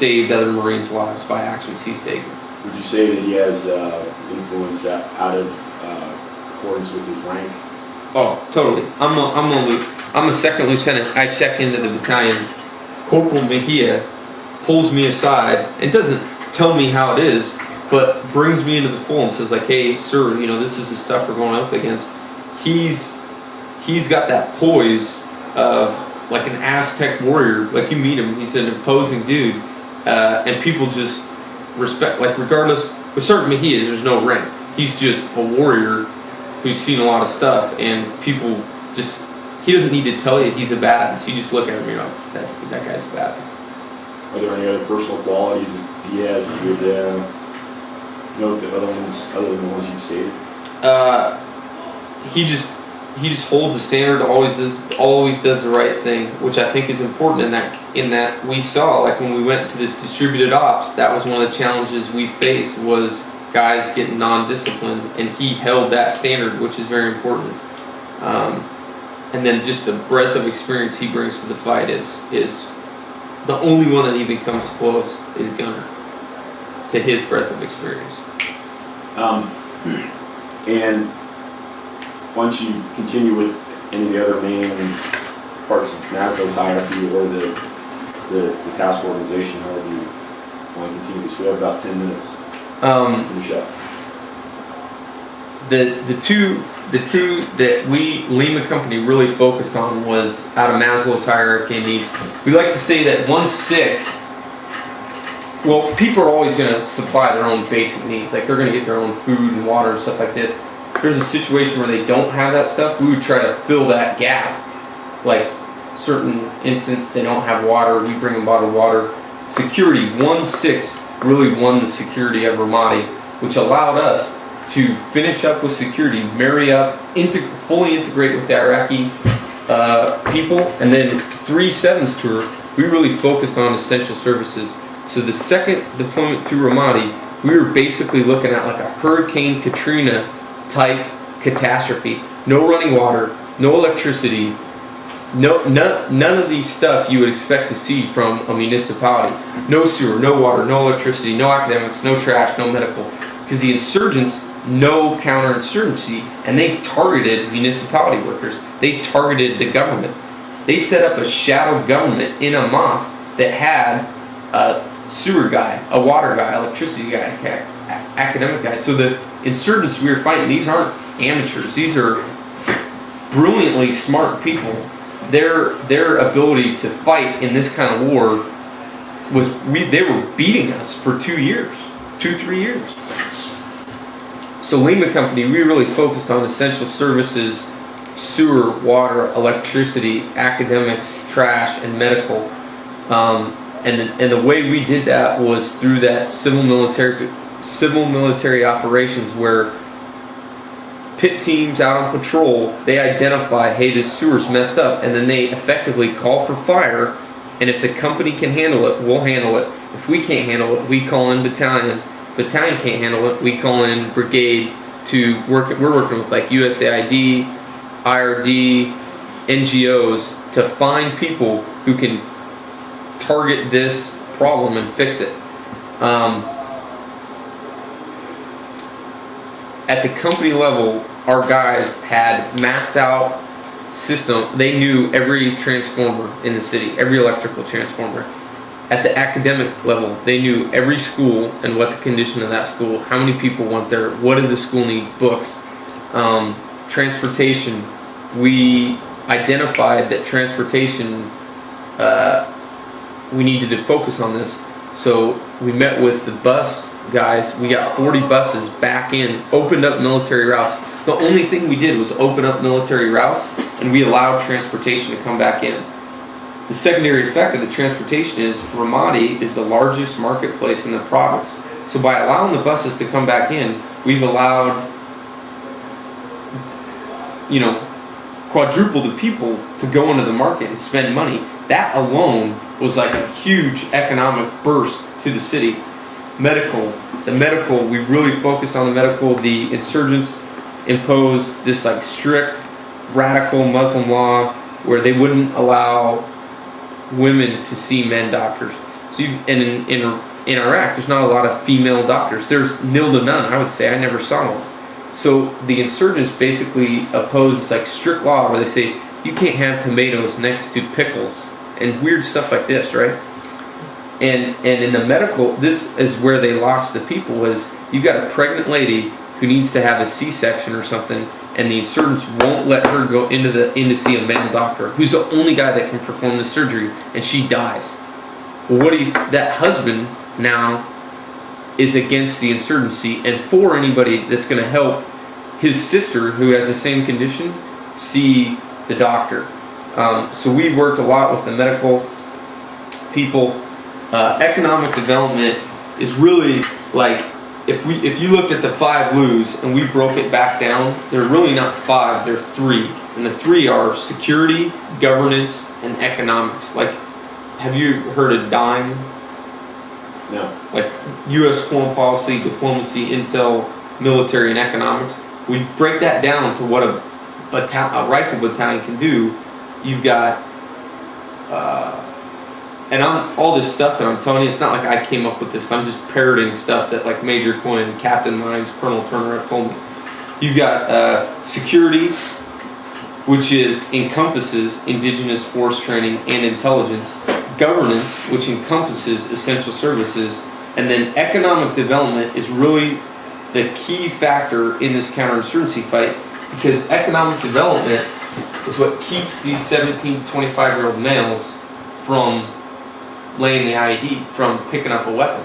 saved other Marines' lives by actions he's taken. Would you say that he has influence out of accordance with his rank? Oh, totally. I'm a second lieutenant. I check into the battalion. Corporal Mejia pulls me aside and doesn't tell me how it is, but brings me into the fold and says like, hey, sir, you know, this is the stuff we're going up against. He's got that poise of like an Aztec warrior. Like you meet him, he's an imposing dude, and people just respect. Like regardless, with Sergeant Mejia, there's no rank. He's just a warrior who's seen a lot of stuff, and people just, he doesn't need to tell you he's a badass. You just look at him and you're like, that guy's a badass. Are there any other personal qualities that he has that you would note that other than the ones you've stated? He just holds a standard, always does the right thing, which I think is important in that we saw, like when we went to this distributed ops, that was one of the challenges we faced, was guys getting non-disciplined, and he held that standard, which is very important. And then just the breadth of experience he brings to the fight is the only one that even comes close is Gunner to his breadth of experience. And once you continue with any of the other main parts of NASDO's hierarchy or the task organization, however you want to continue this, we have about 10 minutes to finish up. The two that we, Lima Company, really focused on was out of Maslow's hierarchy of needs. We like to say that 1/6, well, people are always going to supply their own basic needs. Like they're going to get their own food and water and stuff like this. If there's a situation where they don't have that stuff, we would try to fill that gap. Like certain instance, they don't have water, we bring them bottled water. Security, 1/6 really won the security of Ramadi, which allowed us to finish up with security, marry up, fully integrate with the Iraqi people, and then 3/7's tour, we really focused on essential services. So the second deployment to Ramadi, we were basically looking at like a Hurricane Katrina type catastrophe. No running water, no electricity, none of these stuff you would expect to see from a municipality. No sewer, no water, no electricity, no academics, no trash, no medical. Because the insurgents know counterinsurgency, and they targeted municipality workers. They targeted the government. They set up a shadow government in a mosque that had a sewer guy, a water guy, electricity guy, academic guy. So the insurgents we were fighting, these aren't amateurs. These are brilliantly smart people. Their ability to fight in this kind of war was, they were beating us for 2 years, 2-3 years. So Lima Company, we really focused on essential services, sewer, water, electricity, academics, trash, and medical. And the way we did that was through that civil military operations, where pit teams out on patrol, they identify, hey, this sewer's messed up, and then they effectively call for fire, and if the company can handle it, we'll handle it. If we can't handle it, we call in battalion. Battalion can't handle it, we call in brigade to work. We're working with like USAID, IRD, NGOs to find people who can target this problem and fix it. At the company level, our guys had mapped out system. They knew every transformer in the city, every electrical transformer. At the academic level, they knew every school and what the condition of that school, how many people went there, what did the school need, books. Transportation, we identified that transportation, we needed to focus on this. So we met with the bus guys, we got 40 buses back in, opened up military routes. The only thing we did was open up military routes, and we allowed transportation to come back in. The secondary effect of the transportation is Ramadi is the largest marketplace in the province. So by allowing the buses to come back in, we've allowed, you know, quadruple the people to go into the market and spend money. That alone was like a huge economic burst to the city. Medical, we really focused on the medical. The insurgents imposed this like strict, radical Muslim law where they wouldn't allow women to see men doctors. So in Iraq, there's not a lot of female doctors. There's nil to none, I would say. I never saw one. So the insurgents basically oppose like strict law where they say you can't have tomatoes next to pickles and weird stuff like this, right? And in the medical, this is where they lost the people. Was you got a pregnant lady who needs to have a C-section or something, and the insurgents won't let her go in to see a male doctor who's the only guy that can perform the surgery, and she dies. Well, what do you? That husband now is against the insurgency and for anybody that's going to help his sister who has the same condition see the doctor. So we worked a lot with the medical people. Economic development is really like, if you looked at the 5 Lus and we broke it back down, they're really not 5, they're 3. And the 3 are security, governance, and economics. Like, have you heard of DIME? No. Like U.S. foreign policy, diplomacy, intel, military, and economics. We break that down to what a rifle battalion can do. You've got, and all this stuff that I'm telling you, it's not like I came up with this. I'm just parroting stuff that like Major Quinn, Captain Mines, Colonel Turner have told me. You've got security, which encompasses indigenous force training and intelligence. Governance, which encompasses essential services. And then economic development is really the key factor in this counterinsurgency fight, because economic development is what keeps these 17 to 25-year-old males from laying the IED, from picking up a weapon.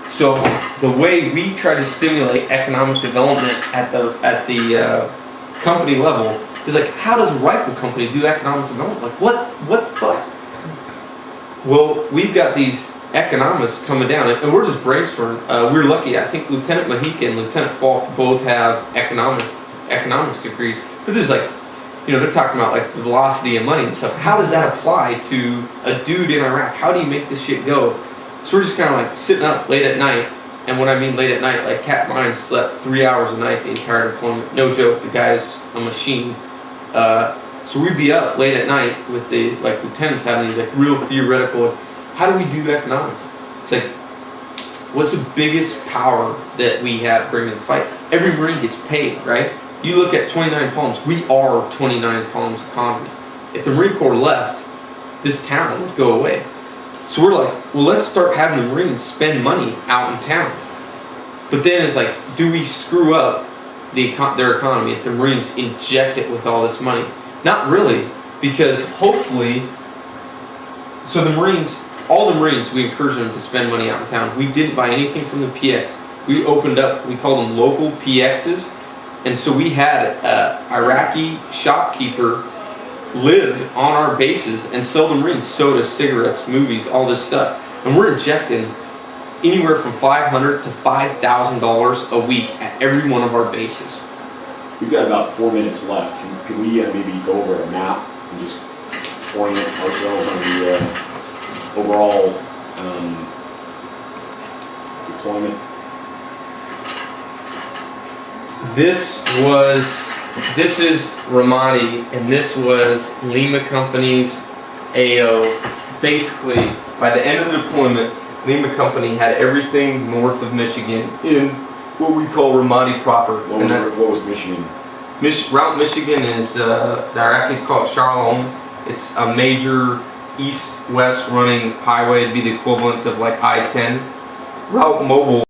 So the way we try to stimulate economic development at the company level is like, how does a rifle company do economic development? Like, what the fuck? Well, we've got these economists coming down, and we're just brainstorming. We're lucky. I think Lieutenant Mahika and Lieutenant Falk both have economics degrees. But this is like, they're talking about like the velocity and money and stuff. How does that apply to a dude in Iraq? How do you make this shit go? So we're just kind of like sitting up late at night. And when I mean late at night, like Cap Mines slept 3 hours a night the entire deployment. No joke, the guy's a machine. So we'd be up late at night with the lieutenants having these like real theoretical, how do we do economics? It's like, what's the biggest power that we have bringing to the fight? Every Marine gets paid, right? You look at 29 Palms, we are 29 Palms economy. If the Marine Corps left, this town would go away. So we're like, well, let's start having the Marines spend money out in town. But then it's like, do we screw up their economy if the Marines inject it with all this money? Not really, because hopefully, so the Marines, all the Marines, we encourage them to spend money out in town. We didn't buy anything from the PX. We opened up, we called them local PXs, and so we had an Iraqi shopkeeper live on our bases and sell the Marines soda, cigarettes, movies, all this stuff. And we're injecting anywhere from $500 to $5,000 a week at every one of our bases. We've got about 4 minutes left. Can we maybe go over a map and just orient ourselves on the overall deployment? This is Ramadi, and this was Lima Company's AO. Basically, by the end of the deployment, Lima Company had everything north of Michigan in what we call Ramadi proper. What was Michigan? Route Michigan is, the Iraqis call it Sharlom. It's a major east-west running highway. It'd be the equivalent of like I-10. Route Mobile